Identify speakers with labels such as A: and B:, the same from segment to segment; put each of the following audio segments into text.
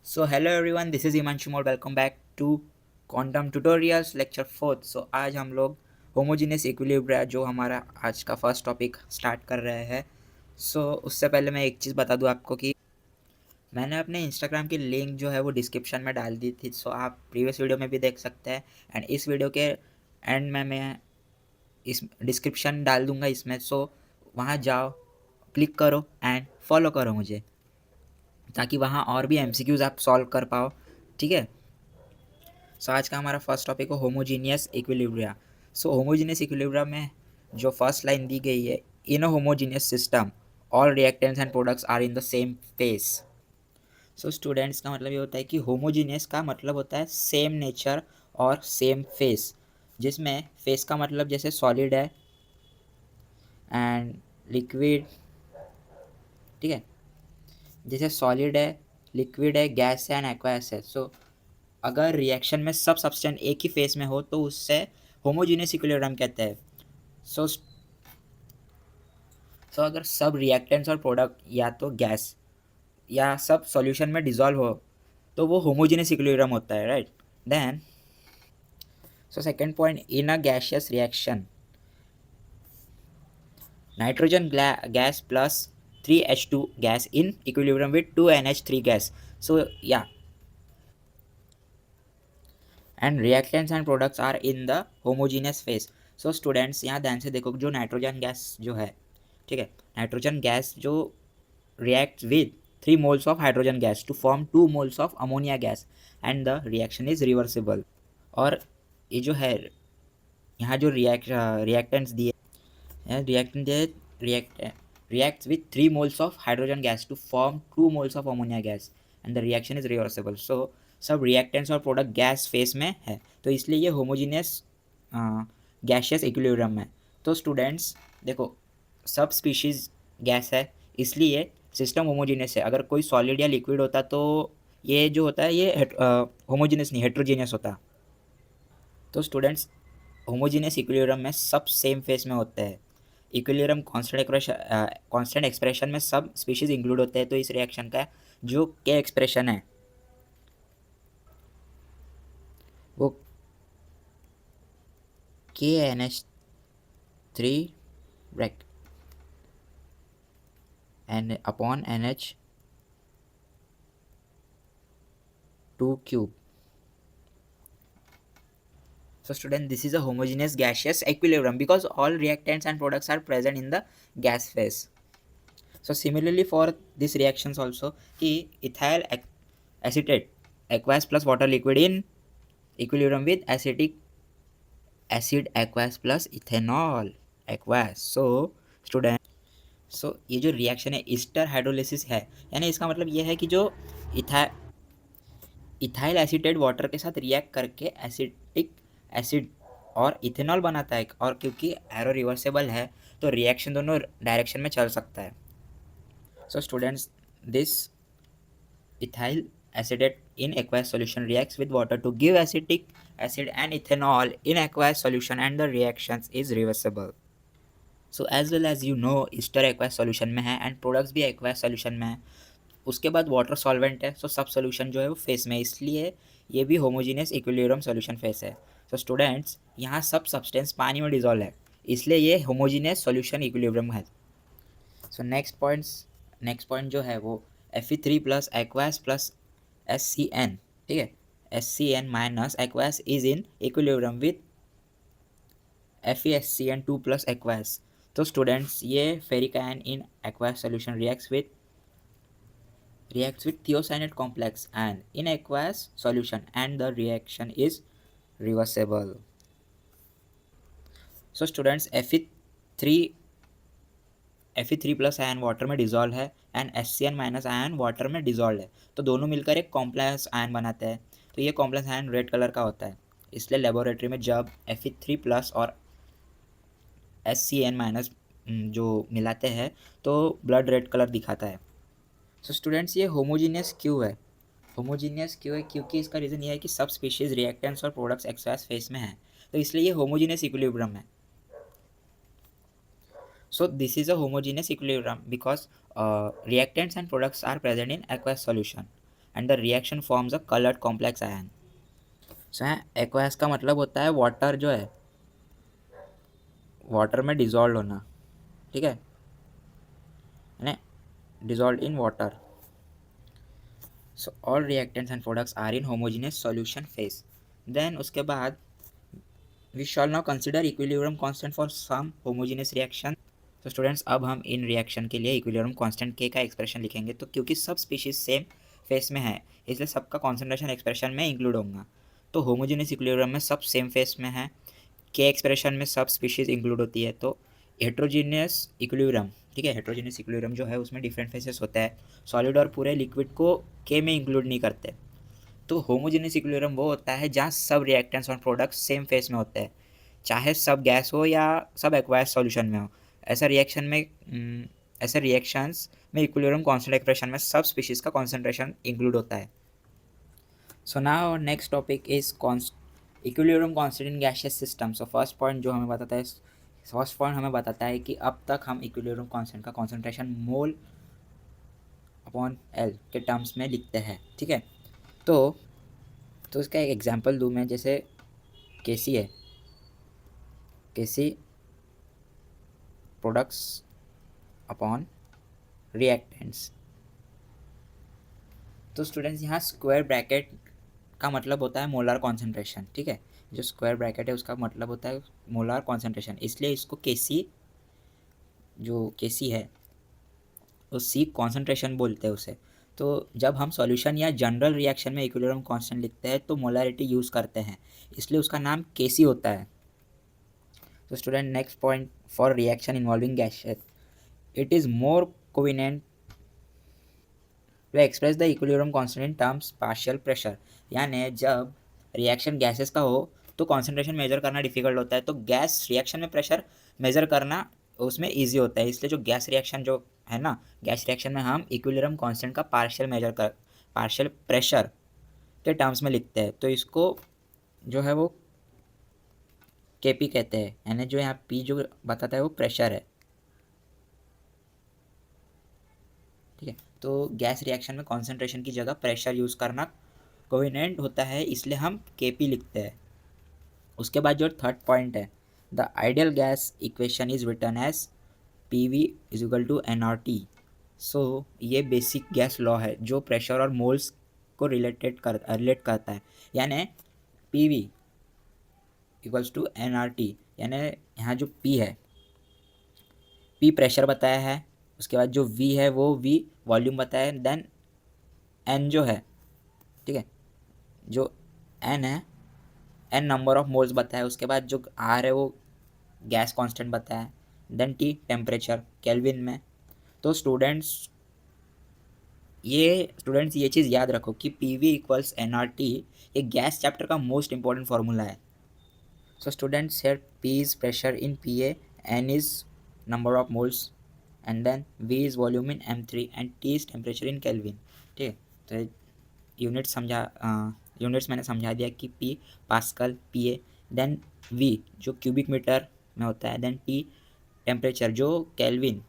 A: So hello everyone, this is Himanshu Mode. Welcome back to Quantum Tutorials lecture 4th. So आज हम लोग homogeneous equilibria जो हमारा आज का फर्स्ट टॉपिक स्टार्ट कर रहे हैं. उससे पहले मैं एक चीज़ बता दूं आपको कि मैंने अपने इंस्टाग्राम की लिंक जो है वो डिस्क्रिप्शन में डाल दी थी. आप प्रीवियस वीडियो में भी देख सकते हैं एंड इस वीडियो के एंड में मैं इस डिस्क्रिप्शन डाल दूंगा इसमें. वहाँ जाओ, क्लिक करो एंड फॉलो करो मुझे, ताकि वहाँ और भी MCQs आप सॉल्व कर पाओ. ठीक है. आज का हमारा फर्स्ट टॉपिक है होमोजीनियस इक्विलिब्रिया. होमोजीनियस इक्विलिब्रिया में जो फर्स्ट लाइन दी गई है, in a homogeneous system all reactants and products are in the same phase. Students का मतलब ये होता है कि होमोजीनियस का मतलब होता है सेम नेचर और सेम फेस, जिसमें फेस का मतलब जैसे सॉलिड है एंड लिक्विड. ठीक है. जैसे सॉलिड है, लिक्विड है, गैस है एंड एक्वास है. अगर रिएक्शन में सब सब्सटेंस एक ही फेस में हो तो उससे होमोजीनियस इक्विलिब्रियम कहते हैं. सो अगर सब रिएक्टेंट्स और प्रोडक्ट या तो गैस या सब सॉल्यूशन में डिजॉल्व हो तो वो होमोजीनियस इक्विलिब्रियम होता है, right. Then second point, in a gaseous reaction nitrogen gas plus 3H2 gas in equilibrium with 2NH3 gas. Yeah, and reactants and products are in the homogeneous phase. Students यहाँ ध्यान से देखो, जो nitrogen gas जो है, ठीक है, nitrogen gas जो reacts with 3 moles of hydrogen gas to form 2 moles of ammonia gas and the reaction is reversible. और ये जो है यहाँ जो रिएक्टेंट्स दिए हैं, reacts with 3 moles of hydrogen gas to form 2 moles of ammonia gas and the reaction is reversible. सब reactants और प्रोडक्ट गैस फेस में है, तो इसलिए ये होमोजीनियस गैशियस इक्विलिब्रियम है. स्टूडेंट्स देखो, सब स्पीशीज़ गैस है, इसलिए सिस्टम होमोजीनियस है. अगर कोई सॉलिड या लिक्विड होता तो ये जो होता है ये होमोजीनियस नहीं, हेट्रोजीनियस होता. स्टूडेंट्स, होमोजीनियस इक्विलिब्रियम में सब सेम फेस में होते हैं. इक्विलिब्रियम कांस्टेंट एक्सप्रेशन में सब स्पीशीज इंक्लूड होते हैं. तो इस रिएक्शन का जो के एक्सप्रेशन है वो KNH3 bracket and upon NH2 cube. Student, this is a homogeneous gaseous equilibrium because all reactants and products are present in the gas phase. Similarly for these reactions also, ethyl acetate aqueous plus water liquid in equilibrium with acetic acid aqueous plus ethanol aqueous. Student, ये जो reaction है Easter hydrolysis है, यानी इसका मतलब ये है कि जो इथाइल एसीटेट वाटर के साथ रिएक्ट करके एसिटिक एसिड और इथेनॉल बनाता है. और क्योंकि एरो रिवर्सेबल है तो रिएक्शन दोनों डायरेक्शन में चल सकता है. Students, this ethyl acetate in aqueous solution reacts with water to give acetic acid and ethanol in aqueous solution and the reactions is reversible. As well as you know, ester aqueous solution में है and products भी aqueous solution में है. उसके बाद water solvent है. सब solution जो है वो फेस में, इसलिए ये भी होमोजीनियस इक्विलिब्रियम सोल्यूशन फेस है. स्टूडेंट्स, यहाँ सब सब्सटेंस पानी में डिजोल्व है, इसलिए ये होमोजीनियस सोल्यूशन इक्विलिब्रियम है. नेक्स्ट पॉइंट जो है वो Fe3 plus aqueous plus SCN. ठीक है, SCN minus aqueous is in equilibrium with FeSCN2 plus aqueous. Students, ये ferric ion in aqueous solution reacts with thiocyanate complex and in aqueous solution and the reaction is reversible. Students, Fe3 plus ion water में dissolve है and SCN minus ion water में dissolve है, तो दोनों मिलकर एक complex ion बनाते हैं. तो ये कॉम्प्लेक्स आयन रेड कलर का होता है, इसलिए लेबोरेटरी में जब Fe3 प्लस और SCN माइनस जो मिलाते हैं तो ब्लड रेड कलर दिखाता है. स्टूडेंट्स, ये होमोजीनियस क्यों है? क्योंकि इसका रीज़न ये है कि सब स्पीशीज़ रिएक्टेंट्स और प्रोडक्ट्स एक्वास फेस में है, तो इसलिए ये होमोजीनियस इक्विलिब्रियम है. This is a homogeneous equilibrium because reactants and products are present in aqueous solution and the reaction forms a coloured complex ion. So aqueous का मतलब होता है वाटर जो है, वाटर में डिजॉल्व होना, ठीक है, dissolve in water. So all reactants and products are in homogeneous solution phase. Then उसके बाद we shall now consider equilibrium constant for some homogeneous reaction. तो स्टूडेंट्स अब हम इन रिएक्शन के लिए इक्विलिब्रियम कांस्टेंट के का एक्सप्रेशन लिखेंगे। तो क्योंकि सब स्पीशीज सेम फेस में है इसलिए सबका कॉन्सेंट्रेशन एक्सप्रेशन में इंक्लूड होगा। तो होमोजेनियस इक्विलिब्रियम में सब सेम फेस में है, के एक्सप्रेशन में सब स्पीशीज इंक्लूड होती है। तो हेट्रोजीनियस इक्विलिब्रियम, ठीक है, हेट्रोजीनियस इक्विलिब्रियम जो है उसमें डिफरेंट फेसेस होता है, सॉलिड और पूरे लिक्विड को के में इंक्लूड नहीं करते। तो होमोजेनियस इक्विलिब्रियम वो होता है जहाँ सब रिएक्टेंट्स और प्रोडक्ट्स सेम फेस में होते हैं, चाहे सब गैस हो या सब एक्वायस सॉल्यूशन में हो। ऐसा रिएक्शन में ऐसे रिएक्शंस में इक्विलिब्रियम कांस्टेंट एक्सप्रेशन में सब स्पीशीज का कॉन्सेंट्रेशन इंक्लूड होता है। So now next topic is equilibrium constant in gaseous system. So first point हमें बताता है कि अब तक हम इक्विलिब्रियम कांस्टेंट का कॉन्सेंट्रेशन मोल अपॉन एल के टर्म्स में लिखते हैं, ठीक है। तो इसका एक एग्जांपल दूँ मैं, जैसे केसी है, केसी प्रोडक्ट्स अपॉन रिएक्टेंट्स। तो स्टूडेंट्स यहाँ स्क्वायर ब्रैकेट का मतलब होता है मोलार कॉन्सेंट्रेशन, ठीक है, जो स्क्वायर ब्रैकेट है उसका मतलब होता है मोलार कॉन्सेंट्रेशन, इसलिए इसको केसी, जो केसी है उस सी कॉन्सेंट्रेशन बोलते हैं उसे। तो जब हम सॉल्यूशन या जनरल रिएक्शन में इक्विलिब्रियम कांस्टेंट लिखते हैं तो मोलारिटी यूज़ करते हैं, इसलिए उसका नाम केसी होता है। तो student next point for reaction involving gases, it is more convenient to express the equilibrium constant in terms partial pressure. यानी जब रिएक्शन गैसेस का हो तो कॉन्सेंट्रेशन मेजर करना डिफिकल्ट होता है, तो गैस रिएक्शन में प्रेशर मेजर करना उसमें ईजी होता है, इसलिए जो गैस रिएक्शन जो है ना, गैस रिएक्शन में हम इक्विलिब्रियम कांस्टेंट का पार्शियल प्रेशर के टर्म्स में लिखते हैं। तो इसको जो है वो केपी कहते हैं, यानी जो यहाँ पी जो बताता है वो प्रेशर है, ठीक है। तो गैस रिएक्शन में कॉन्सेंट्रेशन की जगह प्रेशर यूज़ करना कोविनेंट होता है, इसलिए हम केपी लिखते हैं। उसके बाद जो थर्ड पॉइंट है, the ideal gas equation is written as P V is equal to N R T. So ये बेसिक गैस लॉ है जो प्रेशर और मोल्स को रिलेट करता है, यानी P V equals to N R T, यानी यहाँ जो पी है, पी प्रेशर बताया है, उसके बाद जो वी है वो वी वॉल्यूम बताया है, देन एन जो है, ठीक है, जो एन है, एन नंबर ऑफ मोल्स बताया है, उसके बाद जो आर है वो गैस कांस्टेंट बताया है, देन टी टेम्परेचर केल्विन में। तो स्टूडेंट्स ये चीज़ याद रखो कि P V equals N R T ये गैस चैप्टर का मोस्ट इंपॉर्टेंट फार्मूला है। So students here P is pressure in P A, N is number of moles, and then V is volume in M3 and T is temperature in kelvin, ठीक है। तो units मैंने समझा दिया कि P pascal P A, then V जो cubic metre में होता है, देन टी टेम्परेचर जो केल्विन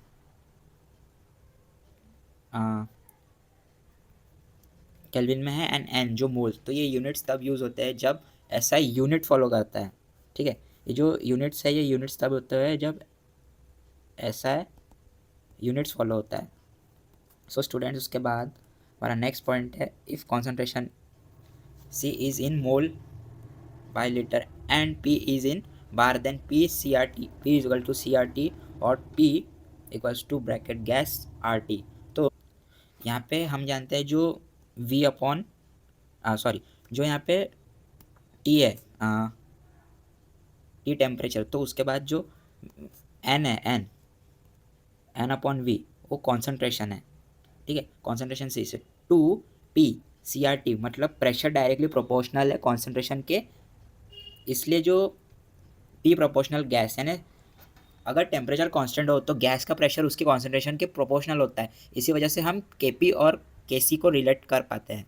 A: केल्विन में है, एंड एन जो मोल्स। तो ये यूनिट्स तब यूज़ होते हैं जब ऐसा यूनिट फॉलो करता है, ठीक है। ये जो यूनिट्स है ये यूनिट्स तब होते हैं जब ऐसा यूनिट्स फॉलो होता है। सो स्टूडेंट्स उसके बाद हमारा नेक्स्ट पॉइंट है, if concentration C is in mole by litre and P is in bar, then P CRT, P is equal to CRT और P equals to bracket gas RT। तो यहाँ पे हम जानते हैं जो V अपॉन जो यहाँ पे T है, T टेम्परेचर, तो उसके बाद जो N है, N अपॉन V वो कॉन्सेंट्रेशन है, ठीक है, कॉन्सेंट्रेशन C से 2P CRT मतलब प्रेशर डायरेक्टली प्रोपोर्शनल है कॉन्सेंट्रेशन के, इसलिए जो P प्रोपोर्शनल गैस यानी अगर टेम्परेचर कांस्टेंट हो तो गैस का प्रेशर उसके कॉन्सेंट्रेशन के प्रोपोर्शनल होता है, इसी वजह से हम Kp और Kc को रिलेट कर पाते हैं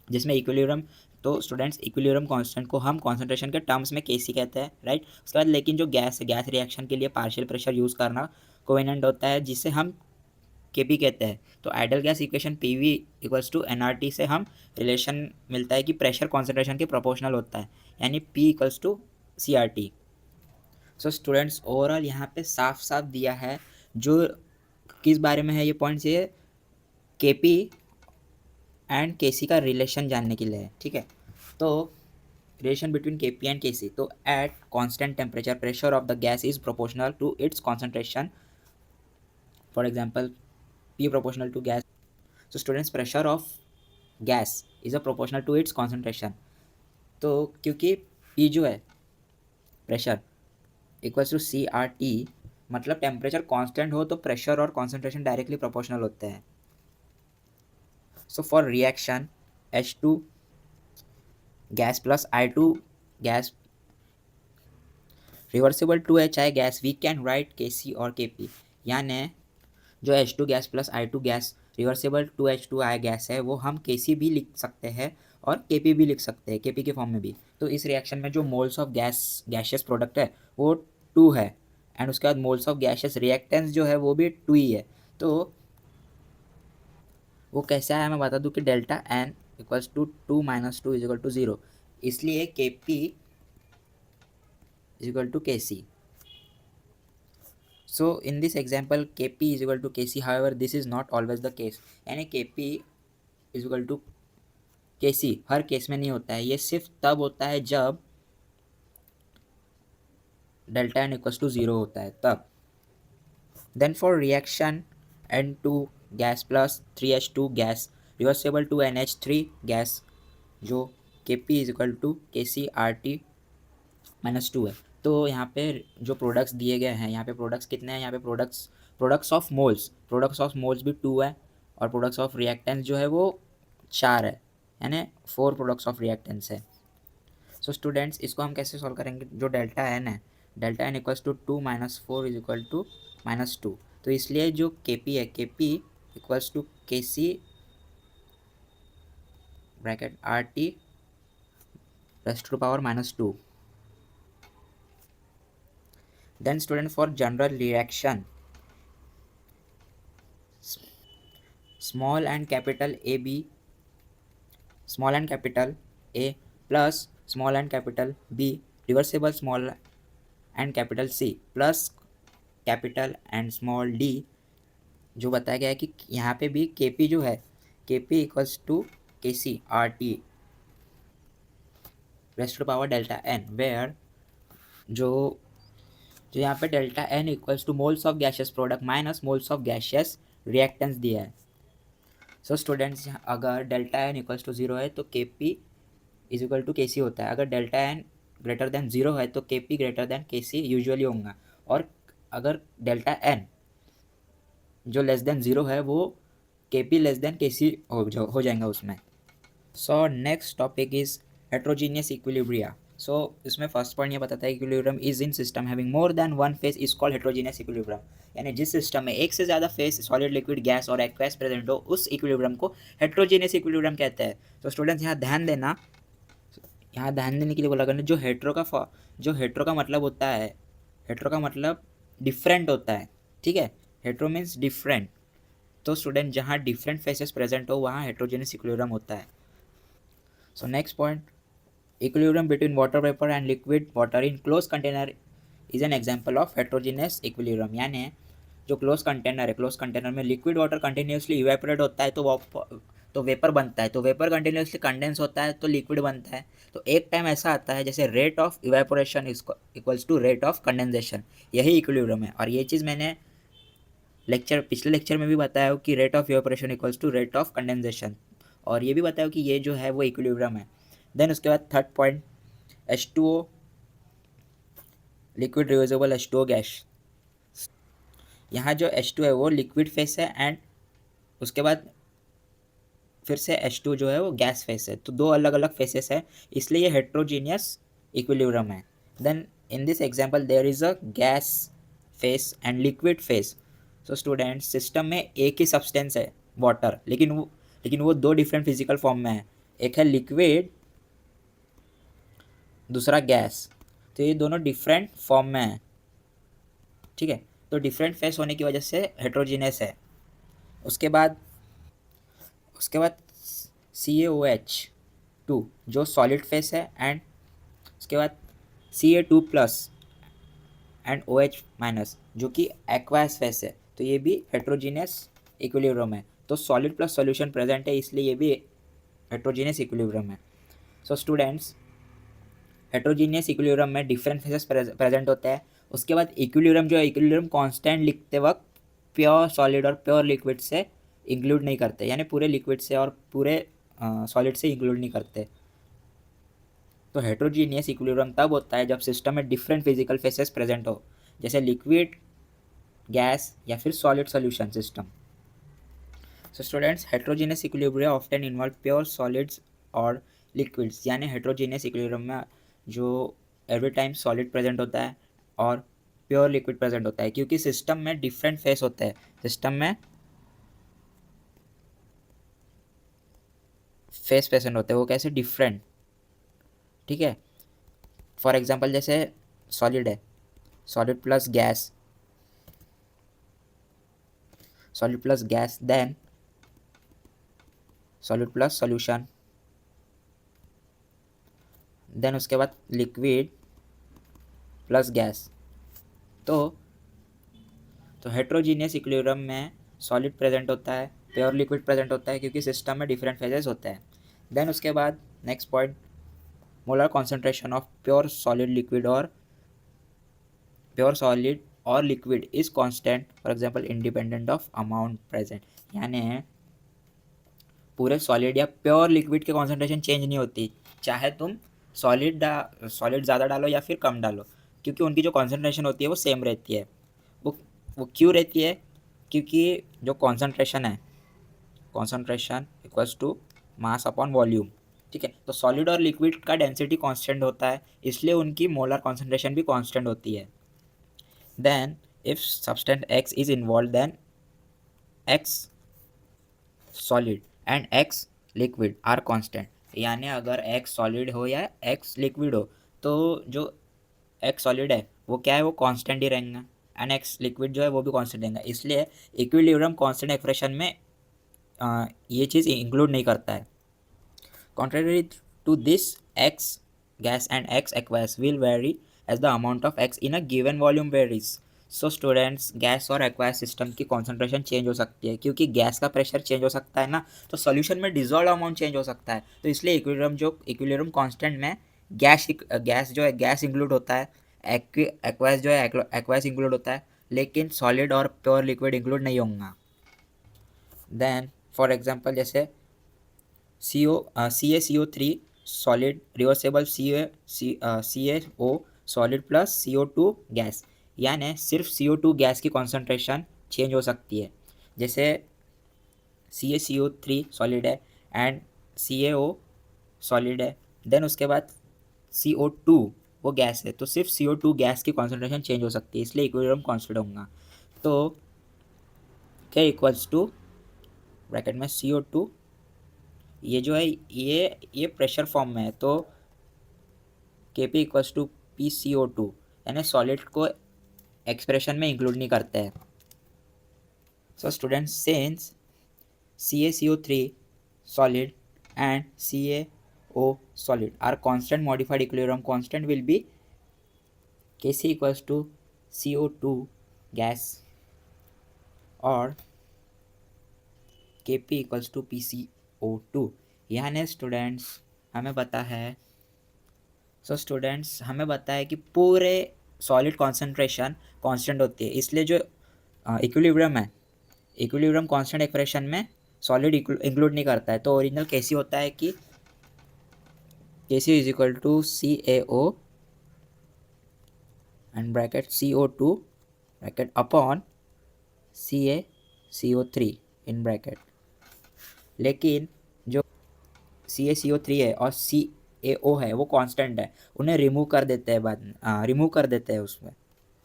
A: जिसमें इक्विलिब्रियम। तो स्टूडेंट्स इक्विलिब्रियम कांस्टेंट को हम कॉन्सेंट्रेशन के टर्म्स में Kc कहते हैं, राइट। उसके बाद लेकिन जो गैस रिएक्शन के लिए पार्शियल प्रेशर यूज़ करना कोवेनेंट होता है, जिसे हम Kp कहते हैं। तो ideal gas equation PV equals to nRT से हम रिलेशन मिलता है कि प्रेशर कॉन्सेंट्रेशन के प्रोपोर्शनल होता है, यानी P equals to CRT। So students overall यहाँ पे साफ साफ दिया है जो किस बारे में है ये पॉइंट्स, ये Kp एंड Kc का रिलेशन जानने के लिए है, ठीक है। तो relation between Kp and Kc, तो at constant temperature pressure of the gas is proportional to its concentration, for example P proportional to gas, so students pressure of gas is a proportional to its concentration। तो क्योंकि P जो है pressure equals to CRT, मतलब temperature constant हो तो pressure और concentration directly proportional होते हैं। So for reaction H2 gas plus I2 gas reversible 2HI gas, we can write Kc और Kp, यानी जो H2 gas plus I2 gas reversible 2H2I gas है वो हम Kc भी लिख सकते हैं और Kp भी लिख सकते हैं, Kp के फॉर्म में भी। तो इस रिएक्शन में जो मोल्स ऑफ गैशियस प्रोडक्ट है वो 2 है, एंड उसके बाद मोल्स ऑफ गैशियस रिएक्टेंस जो है वो भी 2 ही है। तो वो कैसे आया मैं बता दूं कि delta N equals to 2 minus 2 is equal to 0, इसलिए Kp is equal to Kc। So in this example Kp is equal to Kc, however this is not always the case, यानी Kp is equal to Kc her case में नहीं होता है, ये सिर्फ तब होता है जब डेल्टा एन इक्वल्स टू 0 होता है तब। Then for reaction N2 gas plus 3H2 gas reversible to NH3 gas, जो Kp is equal to Kc RT minus 2 है। तो यहाँ पे जो प्रोडक्ट्स दिए गए हैं, यहाँ पे प्रोडक्ट्स कितने हैं, यहाँ पे प्रोडक्ट्स ऑफ मोल्स भी 2 है, और प्रोडक्ट्स ऑफ रिएक्टेंस जो है वो 4 है, यानी 4 प्रोडक्ट्स ऑफ रिएक्टेंस है। सो स्टूडेंट्स इसको हम कैसे सॉल्व करेंगे, जो डेल्टा एन है, delta N equals to 2 minus 4 is equal to minus 2, तो इसलिए जो Kp है, Kp equals to Kc bracket RT raised to power minus 2। Then student for general reaction, small and capital AB, small and capital A plus small and capital B reversible small and capital C plus capital and small d, जो बताया गया है कि यहाँ पे भी Kp जो है Kp equals to Kc RT raised to power delta N, where जो यहाँ पे delta N equals to moles of gaseous product minus moles of gaseous reactants दिया है। सो स्टूडेंट्स अगर डेल्टा एन इक्वल्स टू 0 है तो Kp is equal to Kc होता है, अगर डेल्टा एन ग्रेटर देन 0 है तो Kp greater than Kc usually होगा, और अगर डेल्टा एन जो लेस देन 0 है वो Kp लेस देन Kc हो जाएगा उसमें। So next topic is heterogeneous equilibria. So इसमें फर्स्ट पॉइंट ये बताता है equilibrium is in system having more than one phase is called heterogeneous equilibrium, यानी जिस सिस्टम में एक से ज़्यादा फेस सॉलिड लिक्विड गैस और एक्वस प्रेजेंट हो उस इक्विलिब्रियम को हेट्रोजीनियस इक्विलिब्रियम कहते हैं। तो स्टूडेंट्स यहाँ ध्यान देना, यहाँ ध्यान देने के लिए बोला करना, जो हेट्रो का मतलब होता है, हेट्रो का मतलब डिफरेंट होता है, ठीक है, हेट्रो मीन्स डिफरेंट। तो स्टूडेंट जहाँ डिफरेंट फेसेस प्रेजेंट हो वहाँ हेट्रोजीनियस इक्विलिब्रियम होता है। So next point, equilibrium between water vapour and liquid water in close container is an example of heterogeneous equilibrium, यानी जो क्लोज कंटेनर है, क्लोज कंटेनर में लिक्विड वाटर कंटिन्यूसली इवेपोरेट होता है तो वेपर बनता है, तो वेपर कंटिन्यूसली कंडेंस होता है तो लिक्विड बनता है। तो एक टाइम ऐसा आता है जैसे rate of evaporation equals to rate of condensation, यही इक्विलिब्रियम है। और ये चीज़ मैंने पिछले लेक्चर में भी बताया हो कि rate of evaporation equals to rate of condensation, और ये भी बताया कि ये जो है वो इक्विलिब्रियम है। देन उसके बाद third point, H2O liquid reversible H2O gas, यहाँ जो H2 है वो लिक्विड फेस है एंड उसके बाद फिर से H2 जो है वो गैस फेस है, तो दो अलग अलग फेसेस है, इसलिए ये हेट्रोजीनियस इक्विलिब्रियम है। Then in this example there is a gas phase and liquid phase. So students system में एक ही सब्सटेंस है वाटर, लेकिन वो दो डिफरेंट फिजिकल फॉर्म में है, एक है लिक्विड दूसरा गैस, तो ये दोनों डिफरेंट फॉर्म में है, ठीक है। तो डिफरेंट फेस होने की वजह से हेट्रोजीनियस है। उसके बाद उसके बाद CaOH2 जो सॉलिड फेस है, एंड उसके बाद Ca2+ एंड OH- जो कि एक्वास फेस है। तो ये भी हेट्रोजीनियस इक्विलिब्रियम है। तो सॉलिड प्लस सॉल्यूशन प्रेजेंट है, इसलिए ये भी हेट्रोजीनियस इक्विलिब्रियम है। सो स्टूडेंट्स, हेट्रोजीनियस इक्विलिब्रियम में डिफरेंट फेसेस प्रेजेंट होते हैं। उसके बाद इक्विलिब्रियम जो है, इक्विलिब्रियम कांस्टेंट लिखते वक्त प्योर सॉलिड और प्योर लिक्विड से इंक्लूड नहीं करते, यानी पूरे लिक्विड से और पूरे सॉलिड से इंक्लूड नहीं करते। तो हेट्रोजीनियस इक्विलिब्रियम तब होता है जब सिस्टम में डिफरेंट फिजिकल फेसेस प्रेजेंट हो, जैसे लिक्विड, गैस या फिर solid solution system. So students, heterogeneous equilibrium often involve pure solids और लिक्विड्स, यानी हेट्रोजीनियस इक्विलिब्रियम में जो एवरी टाइम सॉलिड प्रेजेंट होता है और प्योर लिक्विड प्रेजेंट होता है, क्योंकि सिस्टम में डिफरेंट फेस होते हैं। सिस्टम में फेस प्रेजेंट होते हैं, वो कैसे डिफरेंट, ठीक है। फॉर एग्जांपल जैसे सॉलिड है, solid plus gas, solid plus gas, then solid plus solution, then उसके बाद लिक्विड प्लस गैस। तो हेट्रोजीनियस इक्विलिब्रियम में सॉलिड प्रेजेंट होता है, प्योर लिक्विड प्रेजेंट होता है, क्योंकि सिस्टम में डिफरेंट फेजेस होते हैं। देन उसके बाद next point, molar concentration of pure solid और liquid is constant, for example independent of amount present, यानी पूरे सॉलिड या प्योर लिक्विड की कॉन्सेंट्रेशन चेंज नहीं होती, चाहे तुम सॉलिड ज़्यादा डालो या फिर कम डालो, क्योंकि उनकी जो कॉन्सेंट्रेशन होती है वो सेम रहती है। वो वो क्यों रहती है? क्योंकि जो concentration equals to mass upon volume, ठीक है। तो सॉलिड और लिक्विड का डेंसिटी कांस्टेंट होता है, इसलिए उनकी मोलर कॉन्सेंट्रेशन भी कांस्टेंट होती है। Then if substance X is involve, then X solid and X liquid are constant, यानी अगर एक्स सॉलिड हो या एक्स लिक्विड हो, तो जो एक्स सॉलिड है वो क्या है, वो कांस्टेंट ही रहेंगे, एंड एक्स लिक्विड जो है वो भी कांस्टेंट रहेंगे। इसलिए इक्विलिब्रियम कांस्टेंट एक्सप्रेशन में ये चीज़ इंक्लूड नहीं करता है। Contrary to this, X gas and X aqueous will vary as the amount of X in a given volume varies. So students, gas और एक्वायस सिस्टम की कॉन्सेंट्रेशन चेंज हो सकती है, क्योंकि गैस का प्रेशर चेंज हो सकता है ना, तो सॉल्यूशन में डिजॉल्व अमाउंट चेंज हो सकता है। तो इसलिए इक्विलिब्रियम कांस्टेंट में गैस जो है गैस इंक्लूड होता है, एक्वायस जो है एक्वायस इंक्लूड होता है, लेकिन सॉलिड और प्योर लिक्विड इंक्लूड नहीं होंगे। देन फॉर एग्जांपल जैसे CaCO3 solid, reversible CaO solid plus CO2 gas, यानी सिर्फ CO2 गैस की कॉन्सेंट्रेशन चेंज हो सकती है। जैसे CaCO3 सॉलिड है एंड CaO सॉलिड है, देन उसके बाद CO2 वो गैस है, तो सिर्फ CO2 गैस की कॉन्सेंट्रेशन चेंज हो सकती है, इसलिए इक्विलिब्रियम कांस्टेंट होगा। तो क्या इक्वल्स टू ब्रैकेट में CO2, ये जो है ये प्रेशर फॉर्म में है, तो Kp इक्वल्स टू PCO2, यानी सॉलिड को एक्सप्रेशन में इंक्लूड नहीं करते हैं। So students, since CaCO3 solid and CaO solid are constant, modified equilibrium constant will be Kc equals to CO2 gas और Kp इक्वल्स टू PCO2। यानी students हमें पता है हमें पता है कि पूरे सॉलिड कॉन्सेंट्रेशन कांस्टेंट होती है, इसलिए जो इक्विलिब्रियम है, इक्विलिब्रियम कांस्टेंट एक्सप्रेशन में सॉलिड इंक्लूड नहीं करता है। तो ओरिजिनल कैसी होता है कि Kc is equal to CaO and bracket CO2 bracket upon CaCO3 in bracket. लेकिन जो CaCO3 है और CaO है वो कांस्टेंट है, उन्हें रिमूव कर देते हैं रिमूव कर देते हैं उसमें।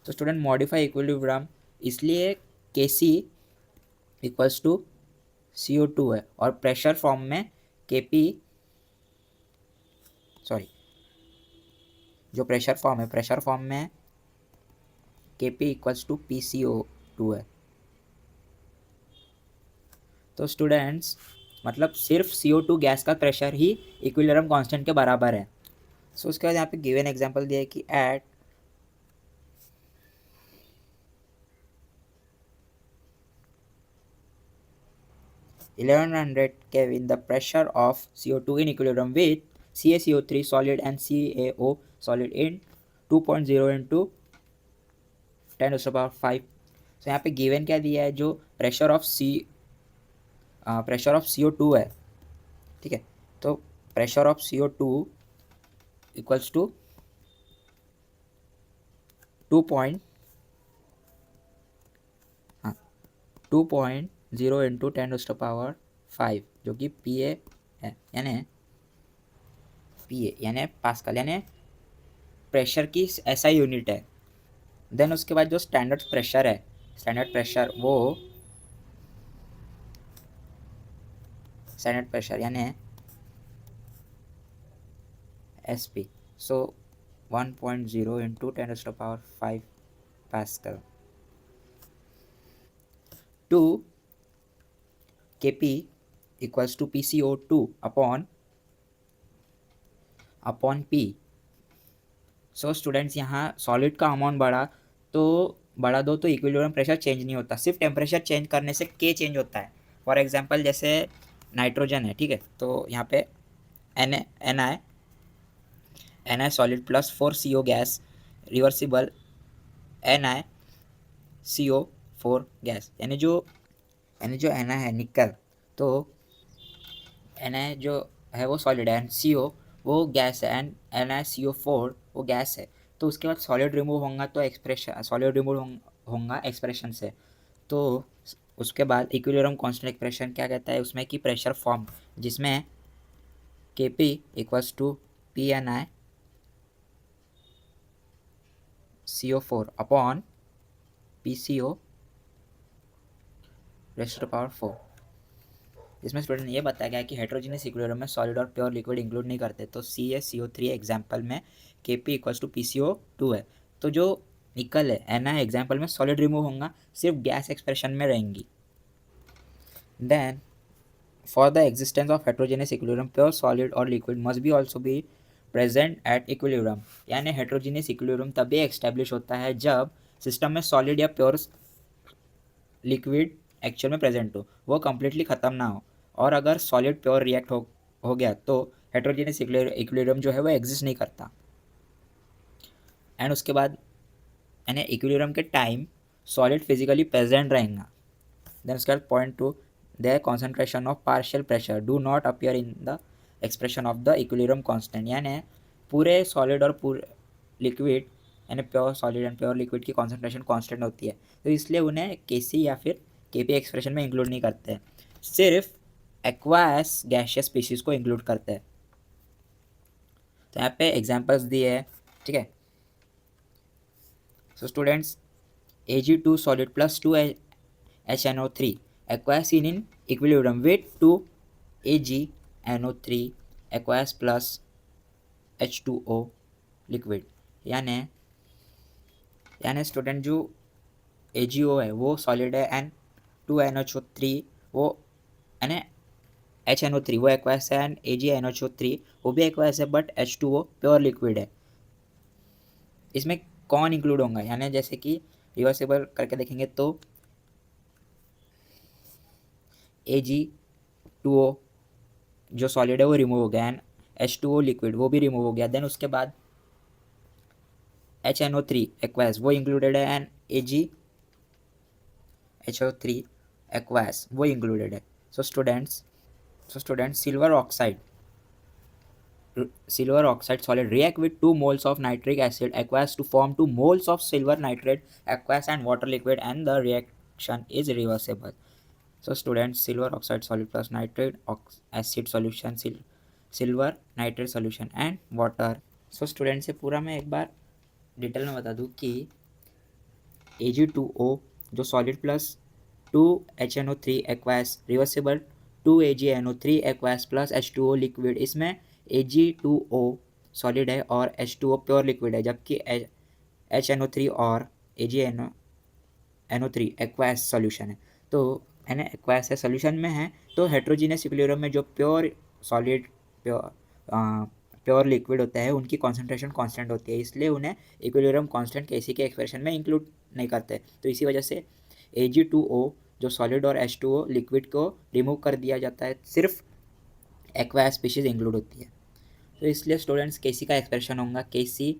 A: तो स्टूडेंट, मॉडिफाई इक्विलिब्रियम, इसलिए Kc इक्वल्स टू CO2 है और प्रेशर फॉर्म में Kp, सॉरी, जो प्रेशर फॉर्म में Kp इक्वल्स टू PCO2 है। तो स्टूडेंट्स मतलब सिर्फ CO2 गैस का प्रेशर ही इक्विलिब्रियम कांस्टेंट के बराबर है। सो उसके बाद यहाँ पे गिवन एग्जांपल दिया है कि eight 1100 Kelvin the pressure of CO2 in equilibrium with CaCO3 solid and CaO solid in 2.0 into 10⁵। तो यहाँ पे गिवन क्या दिया है, जो प्रेशर ऑफ CO2 है, ठीक है। तो pressure of CO2 equals to 2.0 into 10⁵ जो कि PA है, यानी पास्कल, यानी प्रेशर की ऐसा यूनिट है। देन उसके बाद जो स्टैंडर्ड प्रेशर है, वो स्टैंडर्ड प्रेशर यानी SP। So 1.0 into 10⁵ pascal to Kp equals to PCO2 upon P। So students यहाँ सॉलिड का अमाउंट बढ़ा दो तो इक्विलिब्रियम प्रेशर चेंज नहीं होता, सिर्फ टेम्परेचर चेंज करने से K चेंज होता है। फॉर एग्जांपल जैसे नाइट्रोजन है, ठीक है, तो यहाँ पे Na solid plus 4CO gas reversible NiCO4 gas, यानी जो Na है निकल, तो Na जो है वो सॉलिड है एंड CO वो गैस है एंड NiCO4 वो गैस है। तो उसके बाद सॉलिड रिमूव होगा तो एक्सप्रेशन से। तो उसके बाद इक्विलिब्रियम कांस्टेंट एक्सप्रेशन क्या कहता है उसमें कि प्रेशर फॉर्म, जिसमें Kp equals to PNiCO4 upon PCO⁴। इसमें स्टूडेंट ने ये बताया गया कि हेट्रोजीनियस इक्विलिब्रियम में सॉलिड और प्योर लिक्विड इंक्लूड नहीं करते। तो CaCO3 एग्जाम्पल में Kp इक्वल्स टू PCO2 है। तो जो निकल है Na एग्जाम्पल में सॉलिड रिमूव होगा, सिर्फ गैस एक्सप्रेशन में रहेंगी। Then for the existence of heterogeneous equilibrium pure solid और liquid must be also be present at equilibrium, यानी हेट्रोजीनियस इक्विलिब्रियम तभी एक्सटेब्लिश होता है जब सिस्टम में सॉलिड या प्योर लिक्विड एक्चुअल में प्रेजेंट हो, वो कम्प्लीटली ख़त्म ना हो। और अगर सॉलिड प्योर रिएक्ट हो गया तो हेट्रोजीनियस इक्विलिब्रियम जो है वो एग्जिस्ट नहीं करता। एंड उसके बाद यानी इक्विलिब्रियम के टाइम सॉलिड फिजिकली प्रेजेंट रहेगा। देन उसके बाद point two there concentration of partial pressure do not appear in the expression of the equilibrium constant, यानी पूरे सॉलिड और पूरे लिक्विड यानी pure solid and pure liquid की कॉन्सेंट्रेशन कांस्टेंट होती है, तो इसलिए उन्हें केसी या फिर केपी एक्सप्रेशन में इंक्लूड नहीं करते हैं, सिर्फ एक्वास गैशियस स्पीशीज़ को इंक्लूड करते हैं। तो यहाँ पे एग्जांपल्स दिए हैं, ठीक है। So students Ag2 solid plus 2HNO3 aqueous seen in equilibrium with 2 AgNO3 aqueous plus H2O liquid, यानी स्टूडेंट जो AgO है वो सॉलिड है एंड 2NH3 वो यानी HNO3 वो एक्वास है एंड AgNH3 वो भी एक्वास है, बट H2O प्योर लिक्विड है। इसमें कौन इंक्लूड होगा, यानी जैसे कि रिवर्सिबल करके देखेंगे तो Ag2O जो सॉलिड है वो रिमूव हो गया एंड H2O लिक्विड वो भी रिमूव हो गया। देन उसके बाद HNO3 एक्वास वो इंक्लूडेड है एंड AgHO3 एक्वास वो इंक्लूडेड है। So students silver oxide solid react with 2 moles of nitric acid aqueous to form 2 moles of silver nitrate aqueous and water liquid, and the reaction is reversible. So students, silver oxide solid plus nitrate acid solution, silver nitrate solution and water. So students से पूरा मैं एक बार detail में बता दूँ कि Ag2O जो solid plus 2HNO3 aqueous reversible 2AgNO3 aqueous plus H2O liquid, इसमें Ag2O सॉलिड है और H2O प्योर लिक्विड है, जबकि HNO3 और AgNO3 एक्वास सॉल्यूशन है। तो है ना, एक्वायस है, सोल्यूशन में है। तो हेट्रोजीनियस इक्विलिब्रियम में जो प्योर सॉलिड प्योर लिक्विड होता है उनकी कॉन्सेंट्रेशन कांस्टेंट होती है, इसलिए उन्हें इक्विलिब्रियम कांस्टेंट केसी के एक्सप्रेशन में इंक्लूड नहीं करते। तो इसी वजह से Ag2O जो सॉलिड और H2O लिक्विड को रिमूव कर दिया जाता है, सिर्फ एक्वायस स्पीशीज इंक्लूड होती है। तो इसलिए स्टूडेंट्स केसी का एक्सप्रेशन होगा K C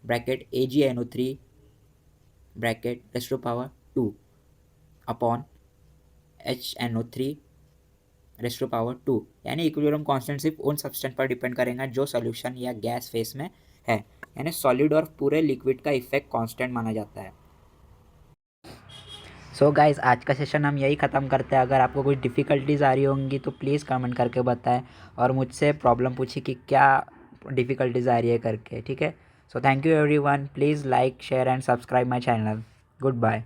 A: bracket AgNO3 bracket raise to power 2 upon HNO3 raise to power 2, यानी इक्विलिब्रियम कांस्टेंट सिर्फ उन सब्सटेंस पर डिपेंड करेगा जो सॉल्यूशन या गैस फेस में है, यानी सॉलिड और पूरे लिक्विड का इफेक्ट कांस्टेंट माना जाता है। सो गाइस, आज का सेशन हम यही ख़त्म करते हैं। अगर आपको कुछ डिफ़िकल्टीज़ आ रही होंगी तो प्लीज़ कमेंट करके बताएं और मुझसे प्रॉब्लम पूछिए कि क्या डिफ़िकल्टीज़ आ रही है करके, ठीक है। So thank you everyone, please like share and subscribe my channel. Good bye.